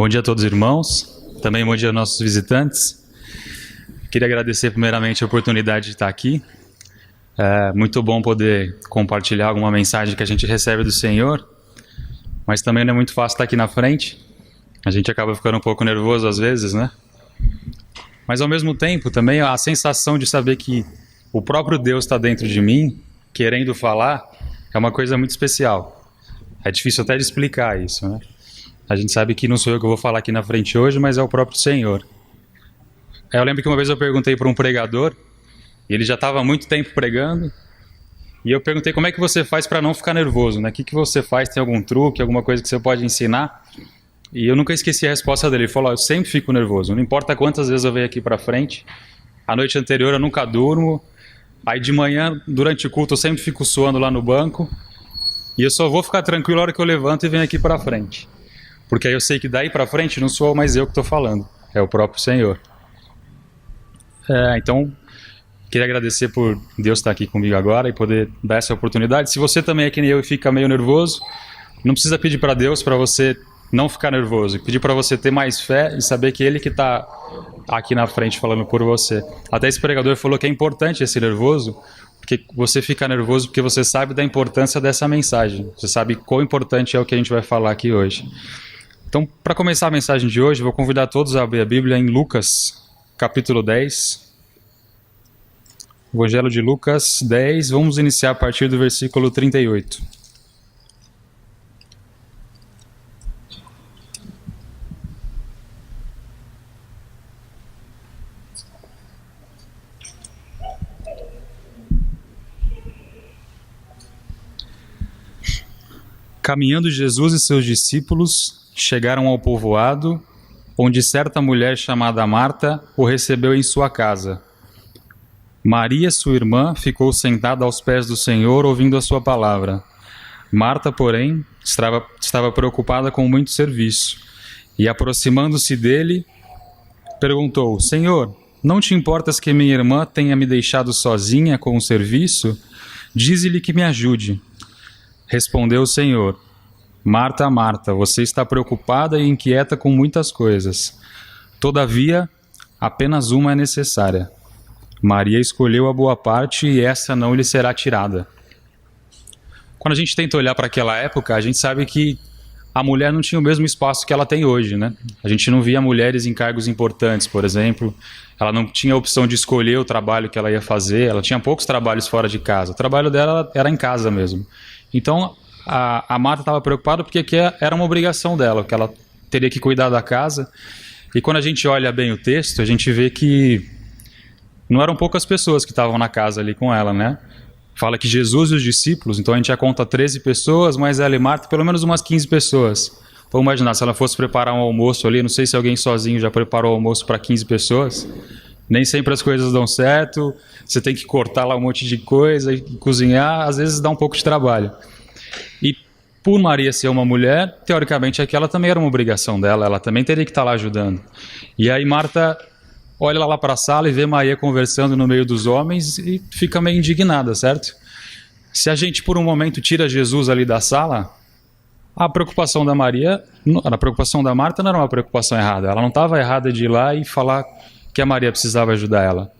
Bom dia a todos os irmãos, também bom dia aos nossos visitantes. Queria agradecer primeiramente a oportunidade de estar aqui. É muito bom poder compartilhar alguma mensagem que a gente recebe do Senhor, mas também não é muito fácil estar aqui na frente. A gente acaba ficando um pouco nervoso às vezes, né? Mas ao mesmo tempo também a sensação de saber que o próprio Deus está dentro de mim, querendo falar, é uma coisa muito especial. É difícil até de explicar isso, né? A gente sabe que não sou eu que vou falar aqui na frente hoje, mas é o próprio Senhor. Eu lembro que uma vez eu perguntei para um pregador, e ele já estava há muito tempo pregando, e eu perguntei como é que você faz para não ficar nervoso, né? O que você faz? Tem algum truque, alguma coisa que você pode ensinar? E eu nunca esqueci a resposta dele. Ele falou, eu sempre fico nervoso, não importa quantas vezes eu venho aqui para frente, a noite anterior eu nunca durmo, aí de manhã, durante o culto, eu sempre fico suando lá no banco, e eu só vou ficar tranquilo na hora que eu levanto e venho aqui para frente. Porque aí eu sei que daí para frente não sou mais eu que estou falando, é o próprio Senhor. Então, queria agradecer por Deus estar aqui comigo agora e poder dar essa oportunidade. Se você também é que nem eu e fica meio nervoso, não precisa pedir para Deus para você não ficar nervoso. Pedir para você ter mais fé e saber que Ele que está aqui na frente falando por você. Até esse pregador falou que é importante esse nervoso, porque você fica nervoso porque você sabe da importância dessa mensagem. Você sabe quão importante é o que a gente vai falar aqui hoje. Então, para começar a mensagem de hoje, vou convidar todos a abrir a Bíblia em Lucas, capítulo 10. Evangelho de Lucas 10, vamos iniciar a partir do versículo 38. Caminhando Jesus e seus discípulos chegaram ao povoado, onde certa mulher chamada Marta o recebeu em sua casa. Maria, sua irmã, ficou sentada aos pés do Senhor, ouvindo a sua palavra. Marta, porém, estava preocupada com muito serviço, e aproximando-se dele, perguntou, Senhor, não te importas que minha irmã tenha me deixado sozinha com o serviço? Dize-lhe que me ajude. Respondeu o Senhor, Marta, Marta, você está preocupada e inquieta com muitas coisas. Todavia, apenas uma é necessária. Maria escolheu a boa parte e essa não lhe será tirada. Quando a gente tenta olhar para aquela época, a gente sabe que a mulher não tinha o mesmo espaço que ela tem hoje, né? A gente não via mulheres em cargos importantes, por exemplo. Ela não tinha a opção de escolher o trabalho que ela ia fazer. Ela tinha poucos trabalhos fora de casa. O trabalho dela era em casa mesmo. Então, a Marta estava preocupada porque era uma obrigação dela, que ela teria que cuidar da casa. E quando a gente olha bem o texto, a gente vê que não eram poucas pessoas que estavam na casa ali com ela, né? Fala que Jesus e os discípulos, então a gente já conta 13 pessoas, mais ela e Marta, pelo menos umas 15 pessoas. Vamos imaginar, se ela fosse preparar um almoço ali, não sei se alguém sozinho já preparou o almoço para 15 pessoas. Nem sempre as coisas dão certo, você tem que cortar lá um monte de coisa e cozinhar, às vezes dá um pouco de trabalho. E por Maria ser uma mulher, teoricamente aquela também era uma obrigação dela, ela também teria que estar lá ajudando. E aí Marta olha lá para a sala e vê Maria conversando no meio dos homens e fica meio indignada, certo? Se a gente por um momento tira Jesus ali da sala, a preocupação da Marta não era uma preocupação errada, ela não estava errada de ir lá e falar que a Maria precisava ajudar ela.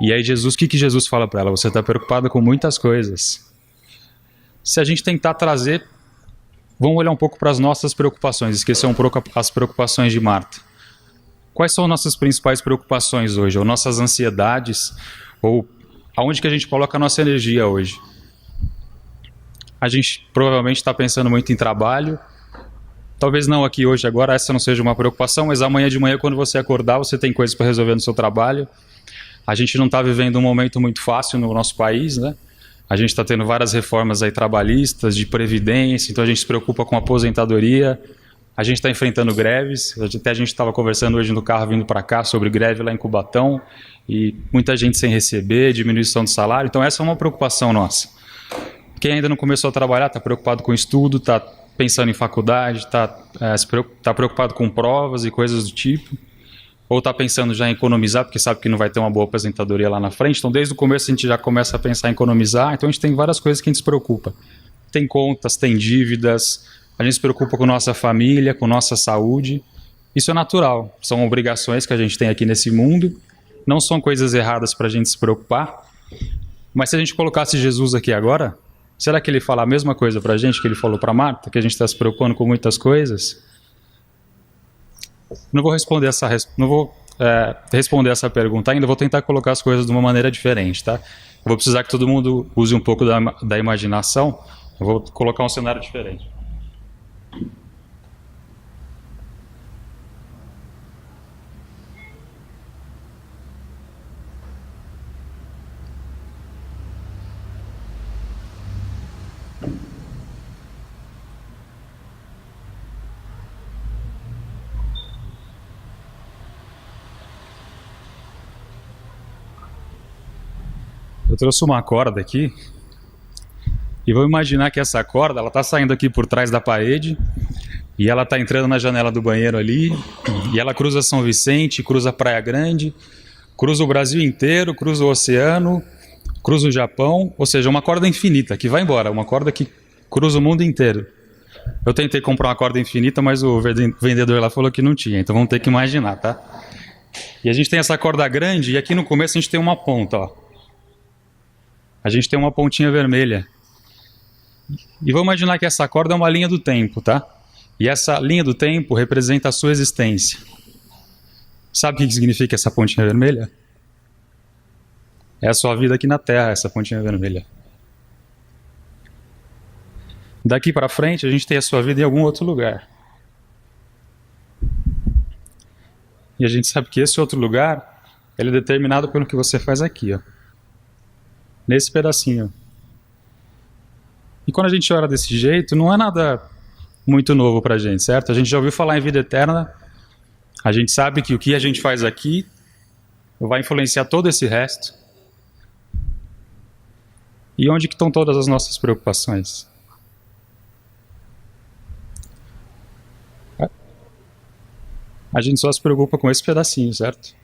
E aí Jesus, o que Jesus fala para ela? Você está preocupada com muitas coisas. Se a gente tentar trazer, vamos olhar um pouco para as nossas preocupações, esquecer um pouco as preocupações de Marta. Quais são nossas principais preocupações hoje, ou nossas ansiedades, ou aonde que a gente coloca a nossa energia hoje? A gente provavelmente está pensando muito em trabalho, talvez não aqui hoje agora, essa não seja uma preocupação, mas amanhã de manhã quando você acordar, você tem coisas para resolver no seu trabalho. A gente não está vivendo um momento muito fácil no nosso país, né? A gente está tendo várias reformas aí trabalhistas, de previdência, então a gente se preocupa com aposentadoria. A gente está enfrentando greves, até a gente estava conversando hoje no carro vindo para cá sobre greve lá em Cubatão, e muita gente sem receber, diminuição de salário, então essa é uma preocupação nossa. Quem ainda não começou a trabalhar está preocupado com estudo, está pensando em faculdade, está preocupado com provas e coisas do tipo, ou está pensando já em economizar, porque sabe que não vai ter uma boa aposentadoria lá na frente, então desde o começo a gente já começa a pensar em economizar, então a gente tem várias coisas que a gente se preocupa. Tem contas, tem dívidas, a gente se preocupa com nossa família, com nossa saúde. Isso é natural, são obrigações que a gente tem aqui nesse mundo, não são coisas erradas para a gente se preocupar. Mas se a gente colocasse Jesus aqui agora, será que ele fala a mesma coisa para a gente que ele falou para Marta, que a gente está se preocupando com muitas coisas? Não vou responder responder essa pergunta ainda, vou tentar colocar as coisas de uma maneira diferente, tá? Eu vou precisar que todo mundo use um pouco da imaginação, eu vou colocar um cenário diferente. Eu trouxe uma corda aqui e vou imaginar que essa corda ela está saindo aqui por trás da parede e ela está entrando na janela do banheiro ali e ela cruza São Vicente, cruza Praia Grande, cruza o Brasil inteiro, cruza o oceano, cruza o Japão, ou seja, uma corda infinita que vai embora, uma corda que cruza o mundo inteiro. Eu tentei comprar uma corda infinita, mas o vendedor lá falou que não tinha, então vamos ter que imaginar, tá? E a gente tem essa corda grande e aqui no começo a gente tem uma ponta, ó. A gente tem uma pontinha vermelha. E vamos imaginar que essa corda é uma linha do tempo, tá? E essa linha do tempo representa a sua existência. Sabe o que significa essa pontinha vermelha? É a sua vida aqui na Terra, essa pontinha vermelha. Daqui para frente, a gente tem a sua vida em algum outro lugar. E a gente sabe que esse outro lugar, ele é determinado pelo que você faz aqui, ó. Nesse pedacinho. E quando a gente ora desse jeito, não é nada muito novo pra gente, certo? A gente já ouviu falar em vida eterna, a gente sabe que o que a gente faz aqui vai influenciar todo esse resto. E onde que estão todas as nossas preocupações? A gente só se preocupa com esse pedacinho, certo?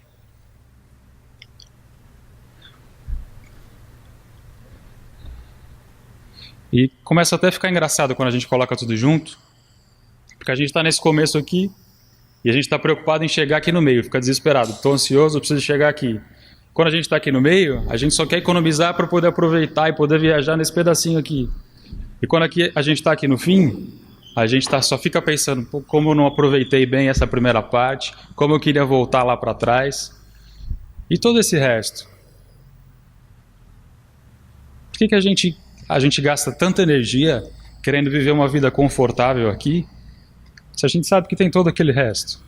E começa até a ficar engraçado quando a gente coloca tudo junto, porque a gente está nesse começo aqui e a gente está preocupado em chegar aqui no meio, fica desesperado, estou ansioso, eu preciso chegar aqui. Quando a gente está aqui no meio, a gente só quer economizar para poder aproveitar e poder viajar nesse pedacinho aqui. E quando a gente está aqui no fim, a gente só fica pensando, como eu não aproveitei bem essa primeira parte, como eu queria voltar lá para trás. E todo esse resto. Por que a gente gasta tanta energia querendo viver uma vida confortável aqui, se a gente sabe que tem todo aquele resto?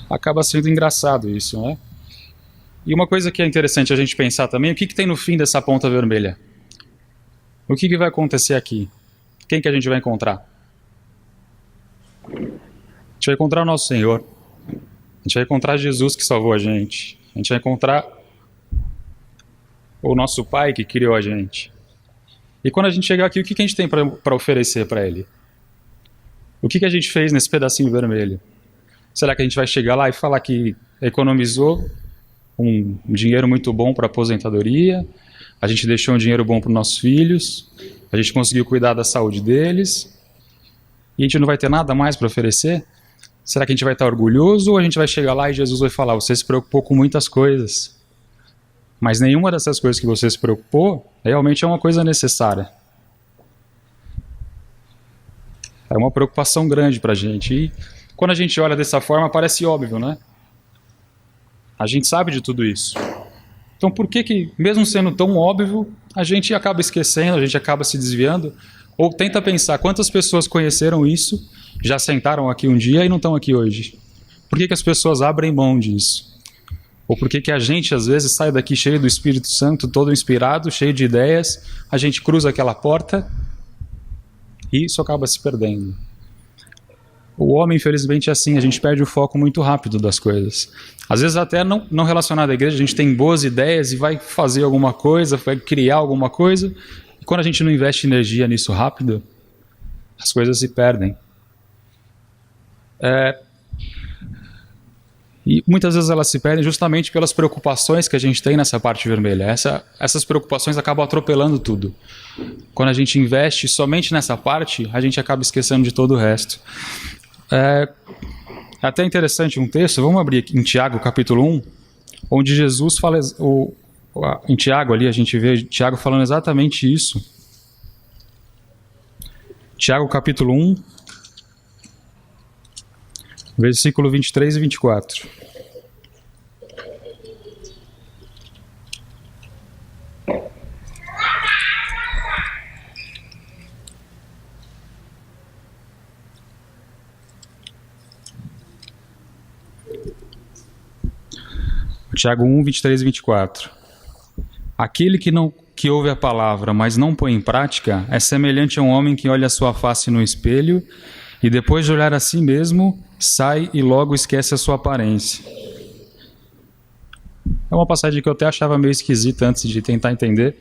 Acaba sendo engraçado isso, né? E uma coisa que é interessante a gente pensar também, o que tem no fim dessa ponta vermelha? O que vai acontecer aqui? Quem que a gente vai encontrar? A gente vai encontrar o nosso Senhor. A gente vai encontrar Jesus que salvou a gente. A gente vai encontrar o nosso Pai que criou a gente. E quando a gente chegar aqui, o que a gente tem para oferecer para Ele? O que a gente fez nesse pedacinho vermelho? Será que a gente vai chegar lá e falar que economizou um dinheiro muito bom para a aposentadoria, a gente deixou um dinheiro bom para os nossos filhos, a gente conseguiu cuidar da saúde deles, e a gente não vai ter nada mais para oferecer? Será que a gente vai estar orgulhoso ou a gente vai chegar lá e Jesus vai falar, você se preocupou com muitas coisas, mas nenhuma dessas coisas que você se preocupou realmente é uma coisa necessária? É uma preocupação grande para a gente. E quando a gente olha dessa forma, parece óbvio, né? A gente sabe de tudo isso. Então por que, mesmo sendo tão óbvio, a gente acaba esquecendo, a gente acaba se desviando? Ou tenta pensar, quantas pessoas conheceram isso, já sentaram aqui um dia e não estão aqui hoje? Por que as pessoas abrem mão disso? Ou por que a gente, às vezes, sai daqui cheio do Espírito Santo, todo inspirado, cheio de ideias, a gente cruza aquela porta e isso acaba se perdendo? O homem, infelizmente, é assim, a gente perde o foco muito rápido das coisas. Às vezes até não relacionado à igreja, a gente tem boas ideias e vai fazer alguma coisa, vai criar alguma coisa, e quando a gente não investe energia nisso rápido, as coisas se perdem. E muitas vezes elas se perdem justamente pelas preocupações que a gente tem nessa parte vermelha. Essas preocupações acabam atropelando tudo. Quando a gente investe somente nessa parte, a gente acaba esquecendo de todo o resto. É até interessante um texto, vamos abrir aqui em Tiago, capítulo 1, onde Jesus fala, em Tiago ali, a gente vê Tiago falando exatamente isso. Tiago, capítulo 1, versículo 23 e 24. Tiago 1, 23 e 24. Aquele que ouve a palavra, mas não põe em prática, é semelhante a um homem que olha a sua face no espelho e depois de olhar a si mesmo, sai e logo esquece a sua aparência. É uma passagem que eu até achava meio esquisita antes de tentar entender,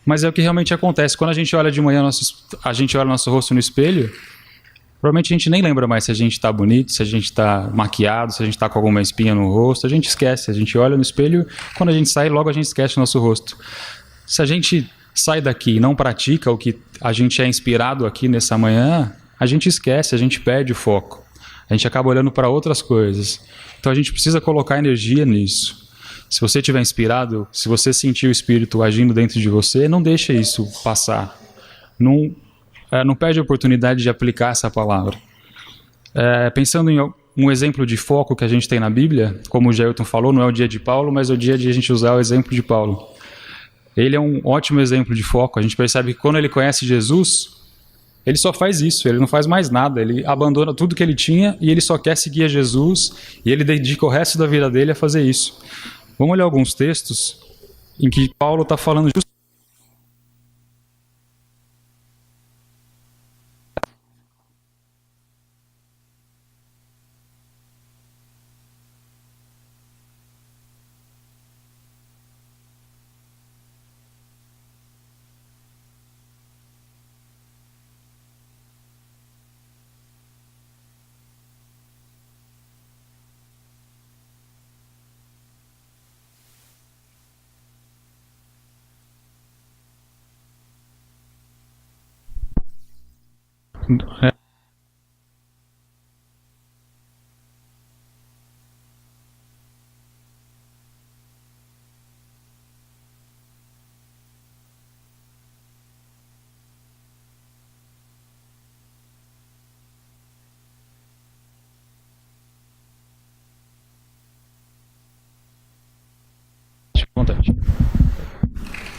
mas é o que realmente acontece. Quando a gente olha de manhã, a gente olha nosso rosto no espelho, provavelmente a gente nem lembra mais se a gente está bonito, se a gente está maquiado, se a gente está com alguma espinha no rosto. A gente esquece, a gente olha no espelho, quando a gente sai, logo a gente esquece o nosso rosto. Se a gente sai daqui e não pratica o que a gente é inspirado aqui nessa manhã, a gente esquece, a gente perde o foco. A gente acaba olhando para outras coisas. Então a gente precisa colocar energia nisso. Se você estiver inspirado, se você sentir o Espírito agindo dentro de você, não deixe isso passar. Não perde a oportunidade de aplicar essa palavra. Pensando em um exemplo de foco que a gente tem na Bíblia, como o Jailton falou, não é o dia de Paulo, mas é o dia de a gente usar o exemplo de Paulo. Ele é um ótimo exemplo de foco. A gente percebe que quando ele conhece Jesus, ele só faz isso, ele não faz mais nada. Ele abandona tudo que ele tinha e ele só quer seguir a Jesus e ele dedica o resto da vida dele a fazer isso. Vamos olhar alguns textos em que Paulo está falando justamente.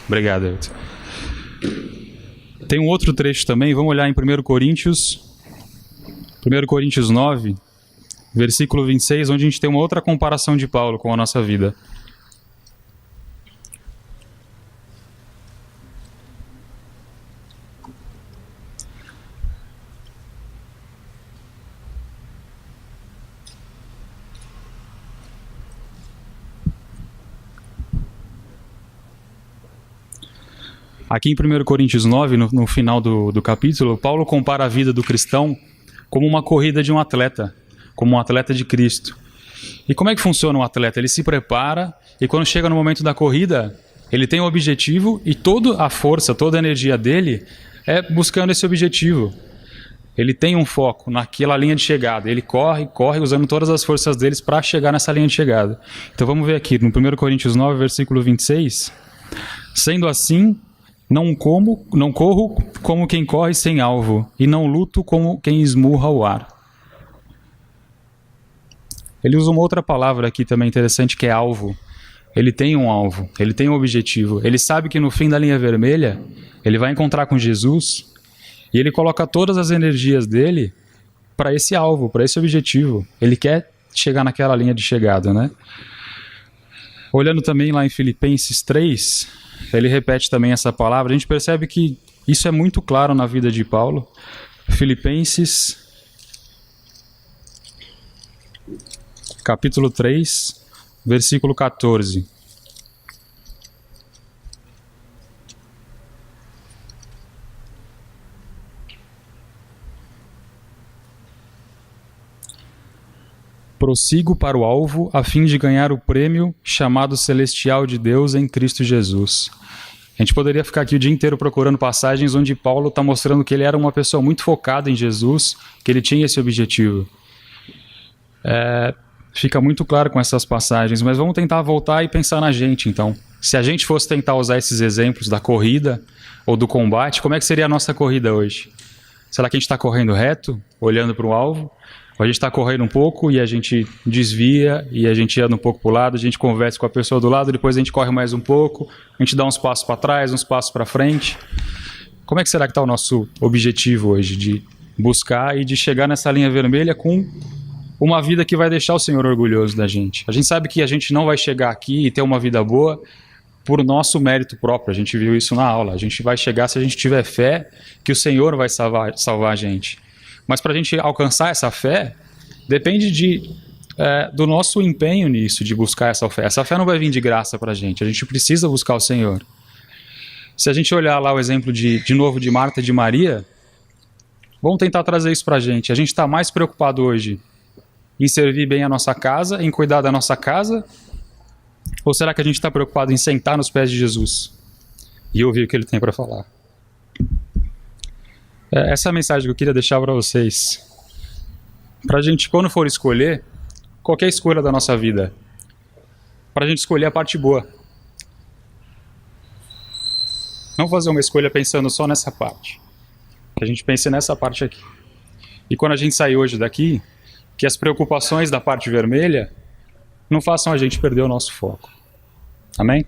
Obrigado, Everton. Tem um outro trecho também, vamos olhar em 1 Coríntios 9, versículo 26, onde a gente tem uma outra comparação de Paulo com a nossa vida. Aqui em 1 Coríntios 9, no final do capítulo, Paulo compara a vida do cristão como uma corrida de um atleta, como um atleta de Cristo. E como é que funciona um atleta? Ele se prepara e quando chega no momento da corrida, ele tem um objetivo e toda a força, toda a energia dele é buscando esse objetivo. Ele tem um foco naquela linha de chegada. Ele corre usando todas as forças deles para chegar nessa linha de chegada. Então vamos ver aqui no 1 Coríntios 9, versículo 26. Sendo assim, não corro como quem corre sem alvo, e não luto como quem esmurra o ar. Ele usa uma outra palavra aqui também interessante, que é alvo. Ele tem um alvo, ele tem um objetivo. Ele sabe que no fim da linha vermelha, ele vai encontrar com Jesus, e ele coloca todas as energias dele para esse alvo, para esse objetivo. Ele quer chegar naquela linha de chegada, né? Olhando também lá em Filipenses 3, ele repete também essa palavra. A gente percebe que isso é muito claro na vida de Paulo. Filipenses, capítulo 3, versículo 14. prossigo para o alvo a fim de ganhar o prêmio chamado celestial de Deus em Cristo Jesus. A gente poderia ficar aqui o dia inteiro procurando passagens onde Paulo está mostrando que ele era uma pessoa muito focada em Jesus, que ele tinha esse objetivo. Fica muito claro com essas passagens, mas vamos tentar voltar e pensar na gente, então. Se a gente fosse tentar usar esses exemplos da corrida ou do combate, como é que seria a nossa corrida hoje? Será que a gente está correndo reto, olhando para o alvo? Ou a gente está correndo um pouco e a gente desvia e a gente anda um pouco para o lado, a gente conversa com a pessoa do lado, depois a gente corre mais um pouco, a gente dá uns passos para trás, uns passos para frente. Como é que será que está o nosso objetivo hoje de buscar e de chegar nessa linha vermelha com uma vida que vai deixar o Senhor orgulhoso da gente? A gente sabe que a gente não vai chegar aqui e ter uma vida boa por nosso mérito próprio, a gente viu isso na aula. A gente vai chegar se a gente tiver fé que o Senhor vai salvar a gente. Mas para a gente alcançar essa fé, depende do nosso empenho nisso, de buscar essa fé. Essa fé não vai vir de graça para a gente precisa buscar o Senhor. Se a gente olhar lá o exemplo de novo de Marta e de Maria, vamos tentar trazer isso para a gente. A gente está mais preocupado hoje em servir bem a nossa casa, em cuidar da nossa casa, ou será que a gente está preocupado em sentar nos pés de Jesus e ouvir o que ele tem para falar? Essa é a mensagem que eu queria deixar para vocês. Para a gente, quando for escolher, qualquer escolha da nossa vida, para a gente escolher a parte boa. Não fazer uma escolha pensando só nessa parte. Que a gente pense nessa parte aqui. E quando a gente sair hoje daqui, que as preocupações da parte vermelha não façam a gente perder o nosso foco. Amém?